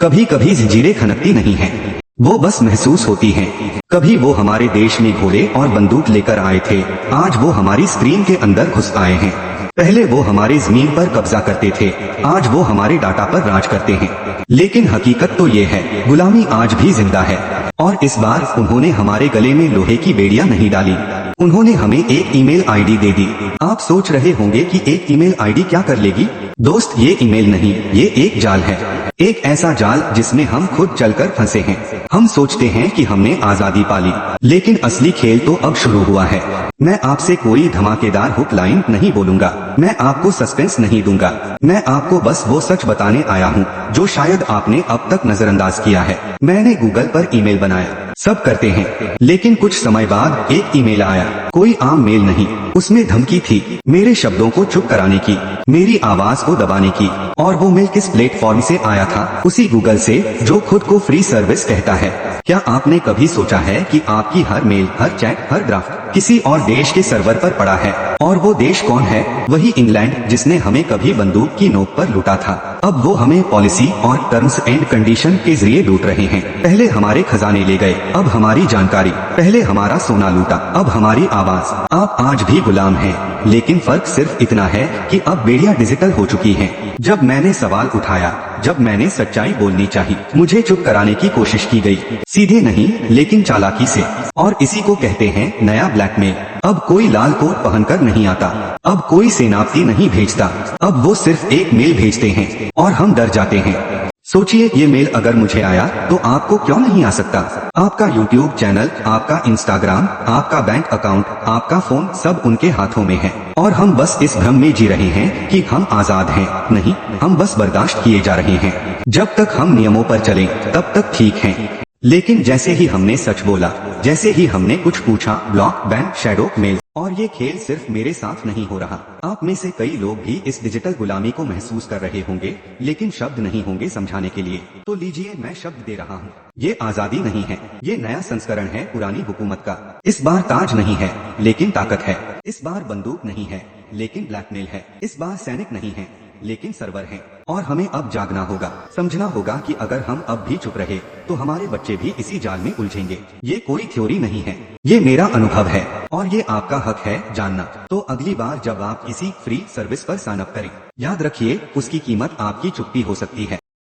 कभी कभी जंजीरें खनकती नहीं हैं, वो बस महसूस होती हैं। कभी वो हमारे देश में घोड़े और बंदूक लेकर आए थे, आज वो हमारी स्क्रीन के अंदर घुस आए हैं। पहले वो हमारी जमीन पर कब्जा करते थे, आज वो हमारे डाटा पर राज करते हैं। लेकिन हकीकत तो ये है, गुलामी आज भी जिंदा है। और इस बार उन्होंने हमारे गले में लोहे की बेड़ियां नहीं डाली, उन्होंने हमें एक ईमेल आईडी दे दी। आप सोच रहे होंगे कि एक ईमेल आईडी क्या कर लेगी? दोस्त, ये ईमेल नहीं, ये एक जाल है। एक ऐसा जाल जिसमें हम खुद चलकर फंसे हैं। हम सोचते हैं कि हमने आजादी पाली, लेकिन असली खेल तो अब शुरू हुआ है। मैं आपसे कोई धमाकेदार हुक लाइन नहीं बोलूंगा, मैं आपको सस्पेंस नहीं दूंगा, मैं आपको बस वो सच बताने आया हूँ जो शायद आपने अब तक नजरअंदाज किया है। मैंने गूगल पर ईमेल बनाया, सब करते हैं, लेकिन कुछ समय बाद एक ईमेल आया, कोई आम मेल नहीं, उसमें धमकी थी, मेरे शब्दों को चुप कराने की, मेरी आवाज को दबाने की। और वो मेल किस प्लेटफॉर्म से आया था? उसी गूगल से जो खुद को फ्री सर्विस कहता है। क्या आपने कभी सोचा है कि आपकी हर मेल, हर चैट, हर ड्राफ्ट किसी और देश के सर्वर पर पड़ा है? और वो देश कौन है? वही इंग्लैंड जिसने हमें कभी बंदूक की नोक पर लूटा था, अब वो हमें पॉलिसी और टर्म्स एंड कंडीशन के जरिए लूट रहे हैं। पहले हमारे खजाने ले गए, अब हमारी जानकारी। पहले हमारा सोना लूटा, अब हमारी आवाज। आप आज भी गुलाम हैं, लेकिन फर्क सिर्फ इतना है कि अब बेड़ियां डिजिटल हो चुकी हैं। जब मैंने सवाल उठाया, जब मैंने सच्चाई बोलनी चाहिए, मुझे चुप कराने की कोशिश की गई, सीधे नहीं लेकिन चालाकी से। और इसी को कहते हैं नया ब्लैकमेल। अब कोई लाल कोट पहनकर नहीं आता, अब कोई सेनापति नहीं भेजता, अब वो सिर्फ एक मेल भेजते हैं और हम डर जाते हैं। सोचिए, ये मेल अगर मुझे आया तो आपको क्यों नहीं आ सकता? आपका यूट्यूब चैनल, आपका इंस्टाग्राम, आपका बैंक अकाउंट, आपका फोन, सब उनके हाथों में है। और हम बस इस भ्रम में जी रहे हैं कि हम आजाद हैं। नहीं, हम बस बर्दाश्त किए जा रहे हैं। जब तक हम नियमों पर चलें तब तक ठीक हैं, लेकिन जैसे ही हमने सच बोला, जैसे ही हमने कुछ पूछा, ब्लॉक, बैन, शैडो, मेल। और ये खेल सिर्फ मेरे साथ नहीं हो रहा, आप में से कई लोग भी इस डिजिटल गुलामी को महसूस कर रहे होंगे, लेकिन शब्द नहीं होंगे समझाने के लिए। तो लीजिए, मैं शब्द दे रहा हूँ। ये आजादी नहीं है, ये नया संस्करण है पुरानी हुकूमत का। इस बार ताज नहीं है, लेकिन ताकत है। इस बार बंदूक नहीं है, लेकिन ब्लैकमेल है। इस बार सैनिक नहीं है, लेकिन सर्वर है। और हमें अब जागना होगा, समझना होगा कि अगर हम अब भी चुप रहे तो हमारे बच्चे भी इसी जाल में उलझेंगे। ये कोई थ्योरी नहीं है, ये मेरा अनुभव है, और ये आपका हक है जानना। तो अगली बार जब आप इसी फ्री सर्विस पर साइन अप करें, याद रखिए, उसकी कीमत आपकी चुप्पी हो सकती है।